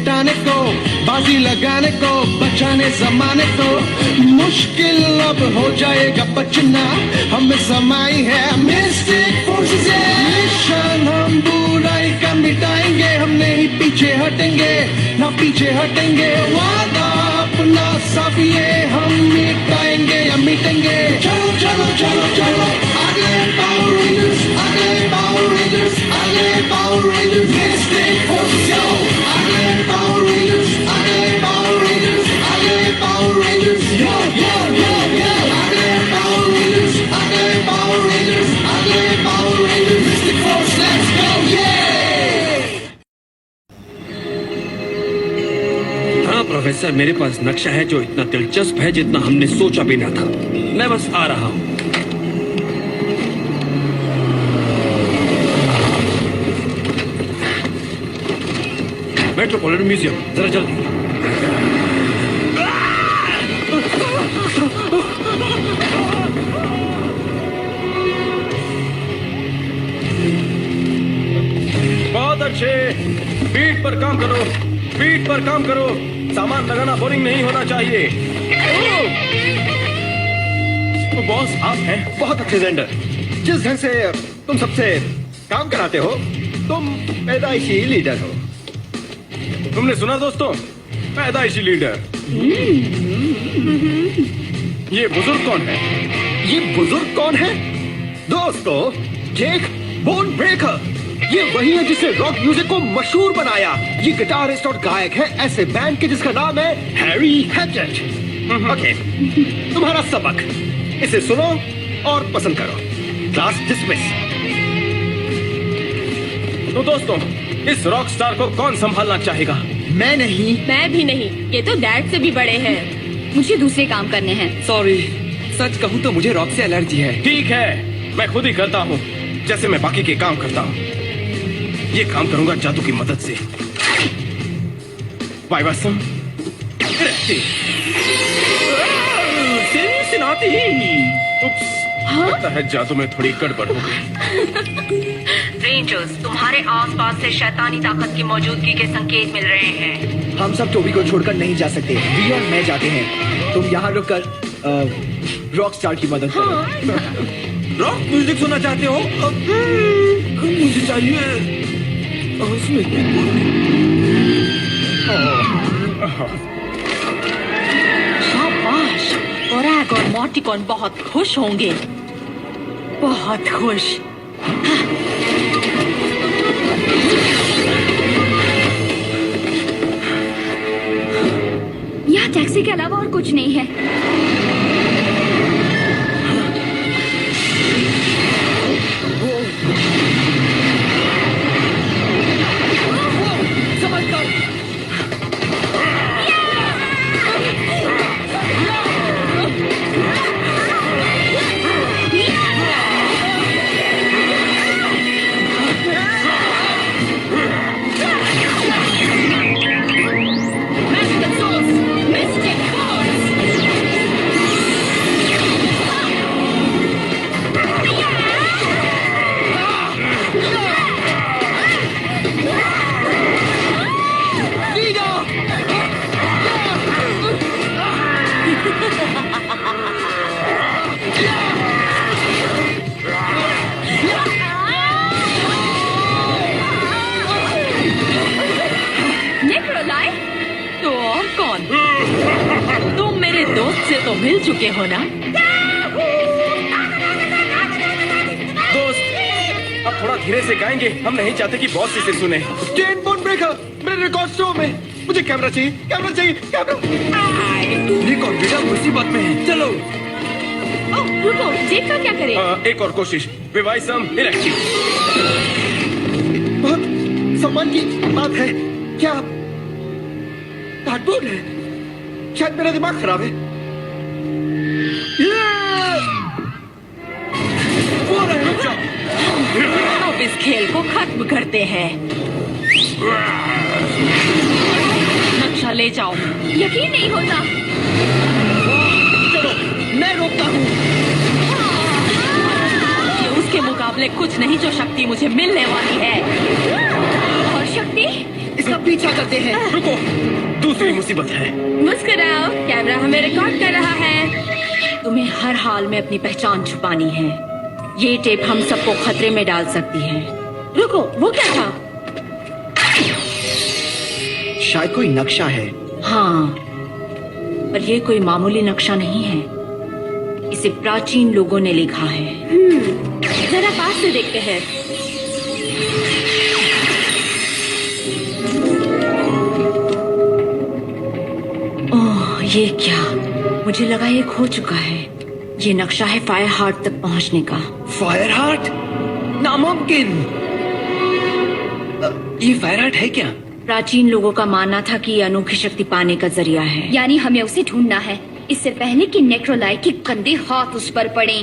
मिटाने को, बाजी लगाने को, बचाने जमाने को। मुश्किल अब हो जाएगा बचना, हमें समाई है मिस्टिक फोर्सेस। मिशन हम बुराई का मिटाएंगे, हम नहीं पीछे हटेंगे, ना पीछे हटेंगे। वादा अपना सब ये हम मिटाएंगे या मिटेंगे। चलो चलो चलो चलो आगे पावर रेंजर्स, आगे पावर रेंजर्स, आगे पावर रेंजर्स। मिस्टिक फोर्सेस यो, आगे पावर रेंजर्स, आगे पावर रेंजर्स, आगे पावर रेंजर्स यो यो यो यो। आगे पावर रेंजर्स, आगे पावर रेंजर्स, आगे power rangers. Mystic Force let's go ये। प्रोफेसर, मेरे पास नक्शा है जो इतना दिलचस्प है जितना हमने सोचा भी ना था। मैं बस आ रहा हूँ। मेट्रोपॉलिटन म्यूजियम, जरा जल्दी। बहुत अच्छे, बीट पर काम करो, बीट पर काम करो। सामान लगाना बोरिंग नहीं होना चाहिए। तो बॉस आप हैं बहुत अच्छे जेंडर। जिस ढंग से तुम सबसे काम कराते हो, तुम पैदाइशी लीडर हो। तुमने सुना दोस्तों, पैदाइशी लीडर। ये बुजुर्ग कौन है? ये बुजुर्ग कौन है? दोस्तों, जेक बोन ब्रेकर। ये वही है जिसने रॉक म्यूजिक को मशहूर बनाया। ये गिटारिस्ट और गायक है ऐसे बैंड के जिसका नाम है हैरी हैचेट। ओके, तुम्हारा सबक, इसे सुनो और पसंद करो। Class dismiss. तो दोस्तों, इस रॉक स्टार को कौन संभालना चाहेगा? मैं नहीं। मैं भी नहीं, ये तो डैड से भी बड़े हैं। मुझे दूसरे काम करने हैं। सॉरी, सच कहूँ तो मुझे रॉक से एलर्जी है। ठीक है, मैं खुद ही करता हूँ, जैसे मैं बाकी के काम करता हूँ। ये काम करूंगा जादू की मदद से। वाइवासम, लगता है जादू में थोड़ी गड़बड़ हो गई। रेंजर्स, तुम्हारे आसपास से शैतानी ताकत की मौजूदगी के संकेत मिल रहे हैं। हम सब टोबी को छोड़कर नहीं जा सकते। वी और मैं जाते हैं। तुम यहाँ रुककर रॉक स्टार की मदद करो। रॉक म्यूजिक सुनना चाहते हो? मुझे चाहिए उसमें शाबाश, ओरैग और मॉर्टिकॉन बहुत खुश होंगे, बहुत खुश। यहाँ टैक्सी के अलावा और कुछ नहीं है। तुम मेरे दोस्त से तो मिल चुके हो ना? दोस्त, अब थोड़ा धीरे से गाएंगे, हम नहीं चाहते कि बॉस इसे सुने। चेन बोन ब्रेकर, मेरे रिकॉर्ड शो में मुझे कैमरा चाहिए, कैमरा चाहिए, कैमरा। रिकॉर्ड ब्रेकर मुसीबत में है, चलो। ओह, रुको, जेक का क्या करें? एक और कोशिश, विवाइसम इलेक्ट्रिक। बहुत सम्मान की बात है। क्या कार्टून है? शायद मेरा दिमाग खराब है। अब इस खेल को खत्म करते हैं। नक्शा ले जाओ। यकीन नहीं होता। चलो, मैं रोकता हूँ। ये उसके मुकाबले कुछ नहीं जो शक्ति मुझे मिलने वाली है। और शक्ति? इसका पीछा करते हैं। रुको, दूसरी मुसीबत है। मुस्कुराओ, कैमरा हमें रिकॉर्ड कर रहा है। तुम्हें हर हाल में अपनी पहचान छुपानी है। ये टेप हम सबको खतरे में डाल सकती है। रुको, वो क्या था? शायद कोई नक्शा है। हाँ, पर ये कोई मामूली नक्शा नहीं है। इसे प्राचीन लोगों ने लिखा है। जरा पास से देखते हैं। ओह, ये क्या? मुझे लगा ये खो चुका है। ये नक्शा है फायर हार्ट तक पहुंचने का। Fire heart? नामुमकिन। ये फायर हार्ट है क्या? प्राचीन लोगों का मानना था कि ये अनोखी शक्ति पाने का जरिया है। यानी हमें उसे ढूंढना है इससे पहले कि नेक्रोलाई के गंदे हाथ उस पर पड़े।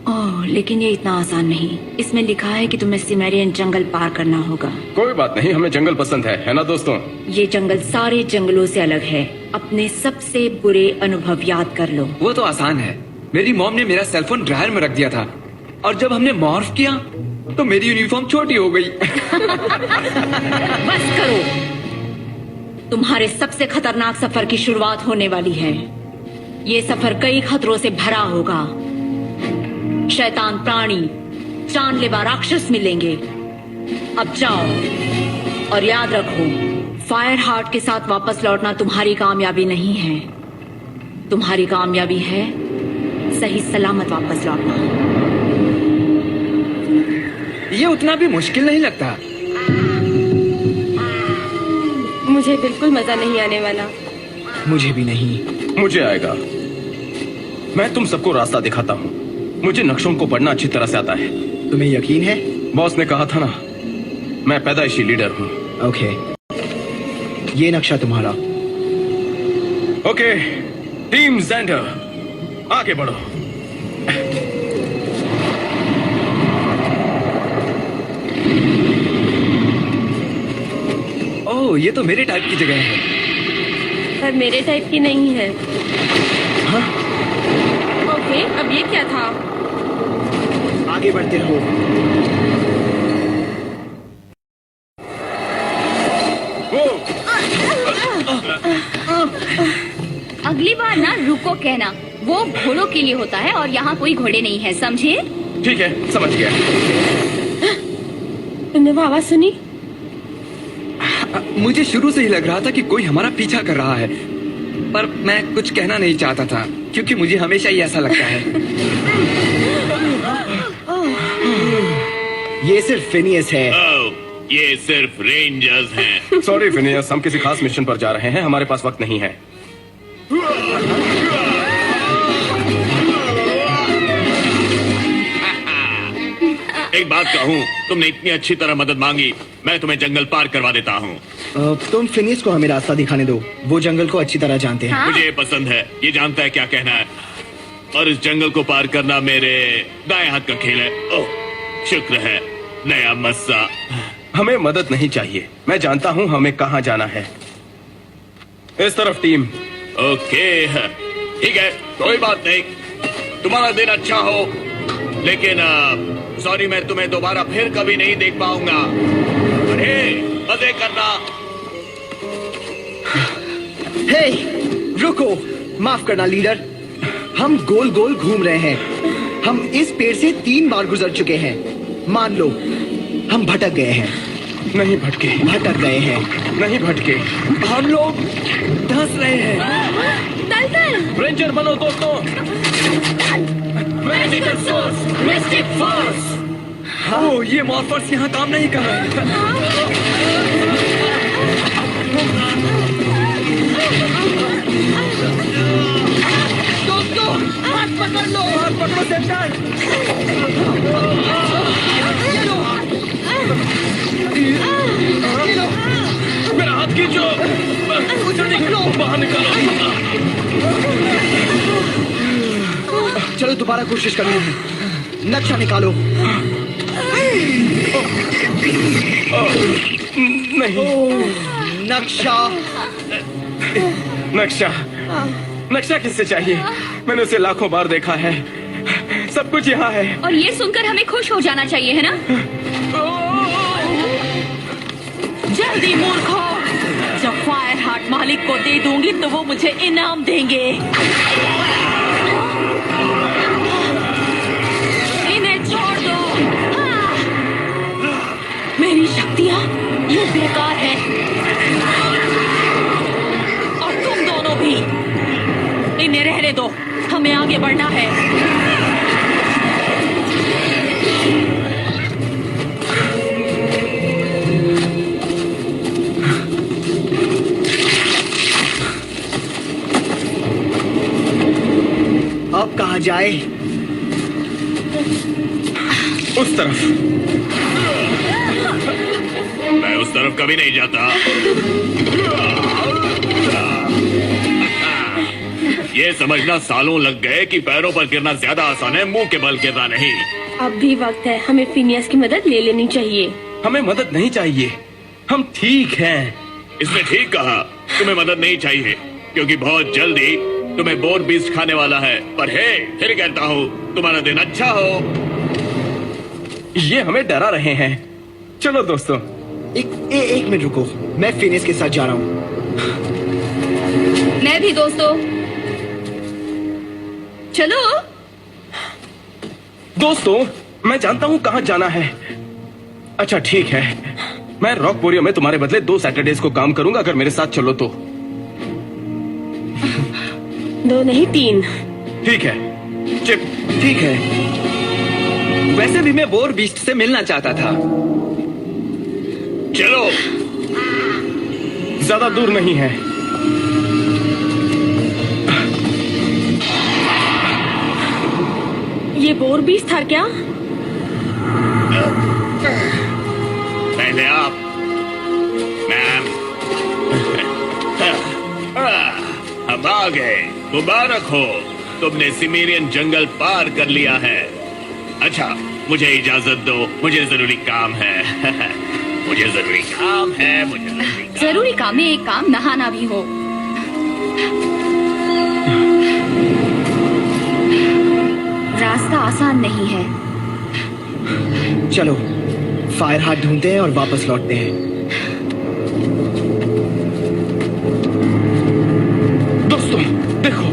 ओह, लेकिन ये इतना आसान नहीं। इसमें लिखा है कि तुम्हें सिमेरियन जंगल पार करना होगा। कोई बात नहीं, हमें जंगल पसंद है ना दोस्तों? ये जंगल सारे जंगलों से अलग है। अपने सबसे बुरे अनुभव याद कर लो। वो तो आसान है। मेरी मॉम ने मेरा सेलफोन ड्रायर में रख दिया था और जब हमने मॉर्फ किया तो मेरी यूनिफॉर्म छोटी हो गई। बस करो। तुम्हारे सबसे खतरनाक सफर की शुरुआत होने वाली है। ये सफर कई खतरों से भरा होगा। शैतान प्राणी, जानलेवा राक्षस मिलेंगे। अब जाओ और याद रखो, फायर हार्ट के साथ वापस लौटना तुम्हारी कामयाबी नहीं है। तुम्हारी कामयाबी है सही सलामत वापस लौटना। ये उतना भी मुश्किल नहीं लगता। मुझे बिल्कुल मजा नहीं आने वाला। मुझे भी नहीं। मुझे आएगा। मैं तुम सबको रास्ता दिखाता हूँ। मुझे नक्शों को पढ़ना अच्छी तरह से आता है। तुम्हें यकीन है? बॉस ने कहा था ना, मैं पैदाइशी लीडर हूँ। ओके, ये नक्शा तुम्हारा। ओके, टीम ज़ेंडर आगे बढ़ो। ओह, ये तो मेरे टाइप की जगह है। पर मेरे टाइप की नहीं है। हाँ? ओके, अब ये क्या था? आगे बढ़ते रहो। अगली बार ना रुको कहना। वो घोड़ों के लिए होता है और यहाँ कोई घोड़े नहीं है, समझे? ठीक है, समझ गया। तुमने वो आवाज सुनी? मुझे शुरू से ही लग रहा था कि कोई हमारा पीछा कर रहा है, पर मैं कुछ कहना नहीं चाहता था क्योंकि मुझे हमेशा ही ऐसा लगता है। ये सिर्फ फिनियस है। ये सिर्फ रेंजर्स हैं। सॉरी फिनियस, हम किसी खास मिशन पर जा रहे हैं। हमारे पास वक्त नहीं है। एक बात कहूँ, तुमने इतनी अच्छी तरह मदद मांगी, मैं तुम्हें जंगल पार करवा देता हूँ। तुम फिनियस को हमें रास्ता दिखाने दो। वो जंगल को अच्छी तरह जानते हैं। मुझे ये पसंद है, ये जानता है क्या कहना है। और इस जंगल को पार करना मेरे दाएं हाथ का खेल है। ओह, शुक्र है, नया मस्सा। हमें मदद नहीं चाहिए। मैं जानता हूँ हमें कहाँ जाना है। इस तरफ टीम। ओके, ठीक है, कोई बात नहीं। तुम्हारा दिन अच्छा हो, लेकिन सॉरी, मैं तुम्हें दोबारा फिर कभी नहीं देख पाऊंगा। अरे मजे करना। हे, रुको। माफ करना लीडर, हम गोल गोल घूम रहे हैं। हम इस पेड़ से 3 बार गुजर चुके हैं। मान लो हम भटक गए हैं। नहीं भटके। भटक गए हैं। नहीं भटके। हम लोग धंस रहे हैं। दलदल। रेंजर बनो दोस्तों। Magical source, mystic force. Oh, ये मॉर्फर्स यहाँ काम नहीं कर रहे। दोस्तों, हाथ पकड़ लो। हाथ पकड़ो सेंटर। मेरा हाथ खींचो। बाहर निकालो। चलो दोबारा कोशिश करनी है। नक्शा निकालो। नहीं। नक्शा। नक्शा। नक्शा किससे चाहिए? मैंने उसे लाखों बार देखा है। सब कुछ यहाँ है। और ये सुनकर हमें खुश हो जाना चाहिए, है ना? जल्दी मूर्खों, मालिक को दे दूंगी तो वो मुझे इनाम देंगे। इन्हें छोड़ दो। मेरी शक्तियाँ ये बेकार है और तुम दोनों भी। इन्हें रहने दो, हमें आगे बढ़ना है। अब कहाँ जाए? उस तरफ। मैं उस तरफ कभी नहीं जाता। ये समझना सालों लग गए कि पैरों पर गिरना ज्यादा आसान है, मुंह के बल गिरना नहीं। अब भी वक्त है, हमें फिनियस की मदद ले लेनी चाहिए। हमें मदद नहीं चाहिए, हम ठीक हैं। इसने ठीक कहा, तुम्हें मदद नहीं चाहिए क्योंकि बहुत जल्दी तुम्हें बोर बीस्ट खाने वाला है। पर हे, फिर कहता हूँ तुम्हारा दिन अच्छा हो। ये हमें डरा रहे हैं। चलो दोस्तों। एक मिनट रुको, मैं फिनियस के साथ जा रहा हूँ। मैं भी दोस्तों। चलो। दोस्तों, मैं जानता हूँ कहाँ जाना है। अच्छा ठीक है, मैं रॉकपोरियो में तुम्हारे बदले 2 सैटरडेज को काम करूंगा अगर मेरे साथ चलो तो। 2 नहीं 3। ठीक है चिप। ठीक है। वैसे भी मैं बोर बीस्ट से मिलना चाहता था। चलो। ज्यादा दूर नहीं है। ये बोर बीस्ट था क्या? पहले आप मैम। हम आ गए, मुबारक हो, तुमने सिमेरियन जंगल पार कर लिया है। अच्छा मुझे इजाजत दो, मुझे जरूरी काम है। मुझे जरूरी काम है। जरूरी काम में एक काम नहाना भी हो। रास्ता आसान नहीं है। चलो फायर हार्ट ढूंढते हैं और वापस लौटते हैं। दोस्तों देखो,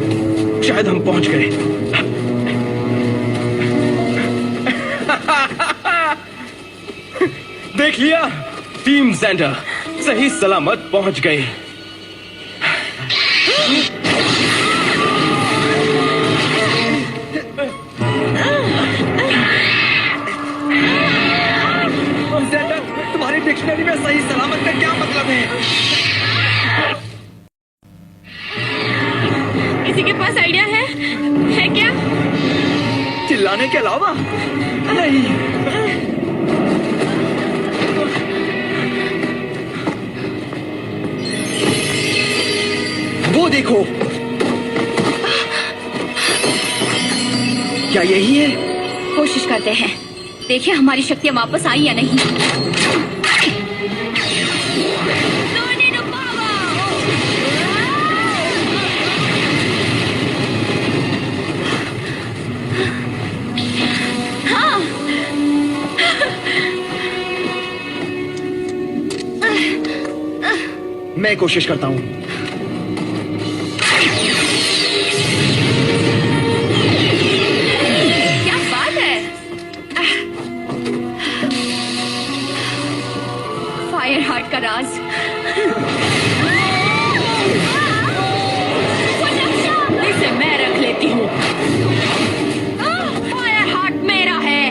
शायद हम पहुंच गए। देख लिया, टीम जेंडर सही सलामत पहुंच गए। तुम्हारी डिक्शनरी में सही सलामत का क्या मतलब है? किसी के पास आइडिया है क्या? चिल्लाने के अलावा नहीं। वो देखो, क्या यही है? कोशिश करते हैं, देखिए हमारी शक्तियाँ वापस आई या नहीं। हाँ। मैं कोशिश करता हूँ। फायर हार्ट का राज। इसे मैं रख लेती हूँ। फायर हार्ट मेरा है।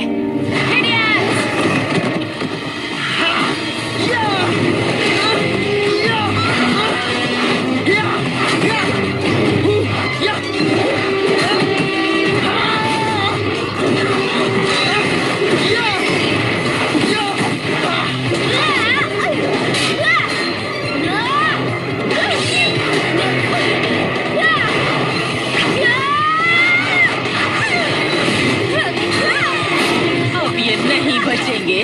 अब ये नहीं बचेंगे।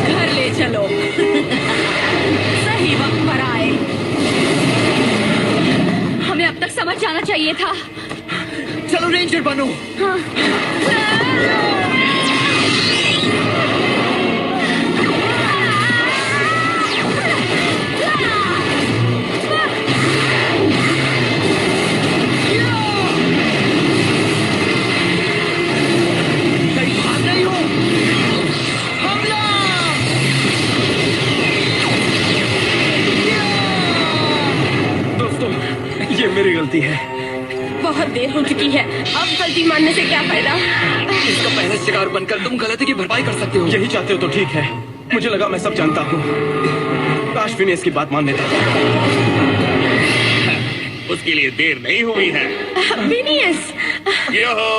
घर ले चलो। सही वक्त पर आए। हमें अब तक समझ जाना चाहिए था। चलो रेंजर बनो। हाँ। बहुत देर हो चुकी है, अब गलती मानने से क्या फायदा। इसका पहले शिकार बनकर तुम गलती की भरपाई कर सकते हो। यही चाहते हो तो ठीक है, मुझे लगा मैं सब जानता हूँ। काश फिनियस की बात मान लेता। उसके लिए देर नहीं हुई है। फिनियस, ये हो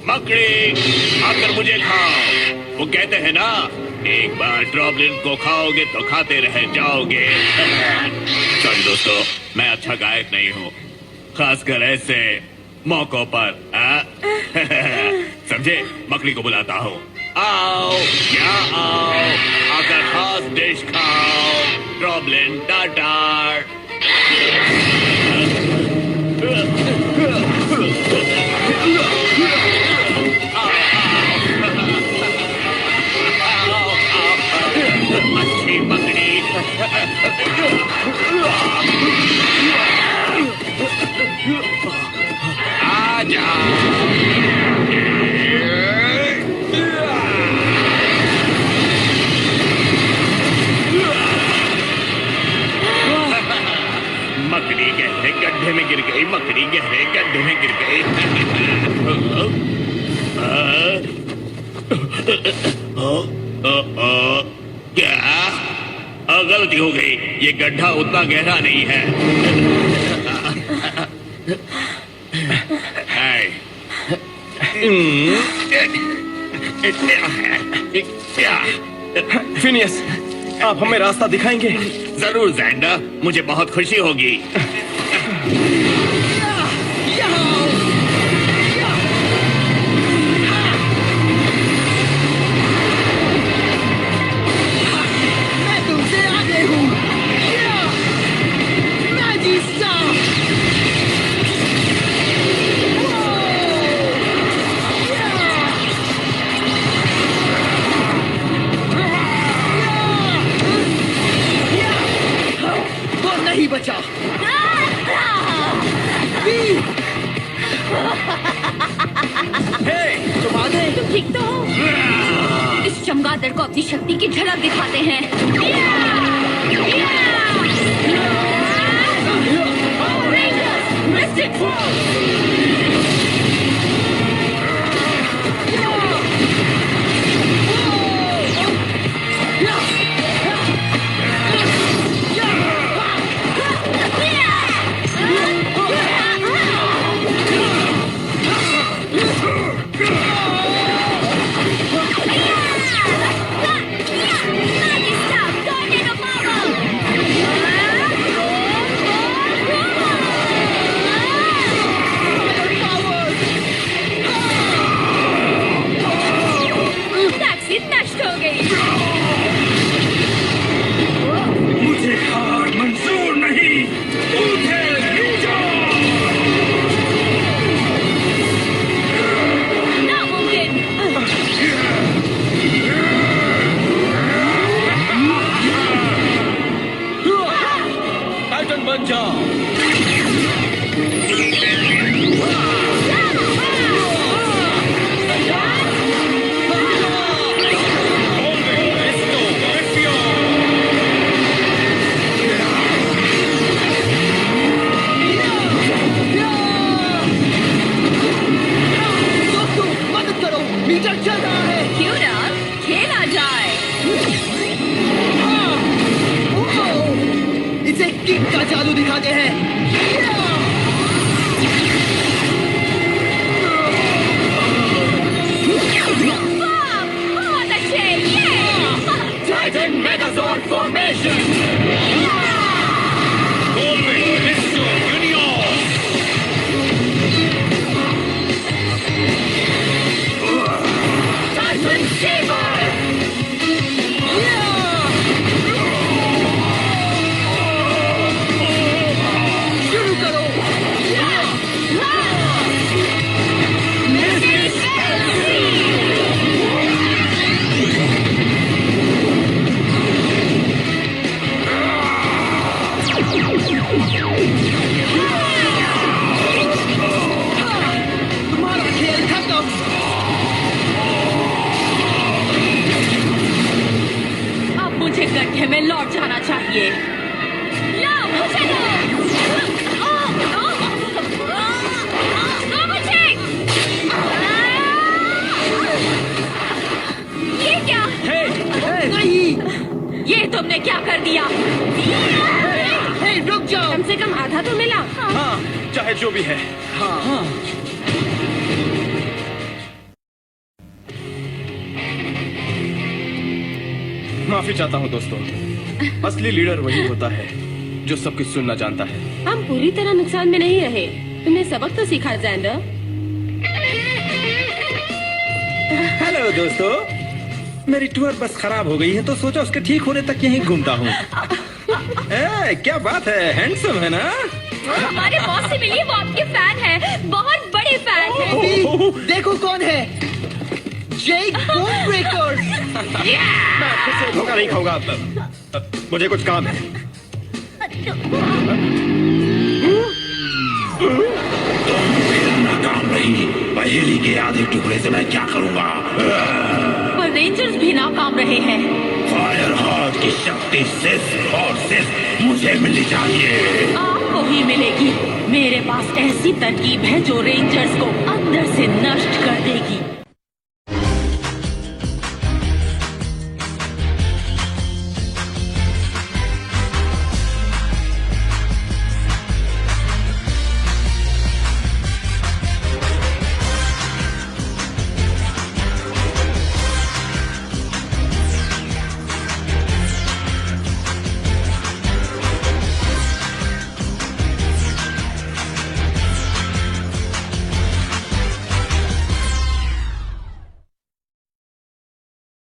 मकड़ी, आकर मुझे खाओ। वो कहते हैं ना, एक बार ड्रॉबलिन को खाओगे तो खाते रह जाओगे। सॉरी दोस्तों, मैं अच्छा गायक नहीं हूँ, खासकर ऐसे मौकों पर। समझे? मकड़ी को बुलाता हूँ। आओ, क्या आओ, आकर खास डिश खाओ। ड्रॉबलिन टाटार। अच्छी मकड़ी। आजा। मकड़ी गहरे गड्ढे में गिर गई, मकड़ी गहरे गड्ढे में गिर गई। क्या? गलती हो गई, ये गड्ढा उतना गहरा नहीं है। फिनियस, आप हमें रास्ता दिखाएंगे? जरूर ज़ैंडा, मुझे बहुत खुशी होगी। मैं तुमसे आगे हूँ। मैं जीता। वो नहीं बचा। तुम आ गए। तुम ठीक तो हो? इस चमगादड़ को अपनी शक्ति की झलक दिखाते हैं। जो भी है। हाँ माफी चाहता हूँ दोस्तों, असली लीडर वही होता है जो सब कुछ सुनना जानता है। हम पूरी तरह नुकसान में नहीं रहे। तुमने सबक तो सीखा जैंडर। हेलो दोस्तों, मेरी टूर बस खराब हो गई है तो सोचा उसके ठीक होने तक यहीं घूमता हूँ। क्या बात है, हैंडसम है ना? हमारे बॉस से मिलिए, वो आपके फैन है, बहुत बड़े फैन है। अभी देखो कौन है, जेक बोन ब्रेकर। मैं फिर से धोखा नहीं खाऊंगा। मुझे कुछ काम है। नाकाम रही, पहेली के आधे टुकड़े से मैं क्या करूंगा? पर रेंजर्स भी नाकाम रहे हैं। फायर हार्ट की शक्ति सिर्फ और सिर्फ मुझे मिलनी चाहिए। आपको ही मिलेगी। मेरे पास ऐसी तरकीब है जो रेंजर्स को अंदर से नष्ट कर देगी।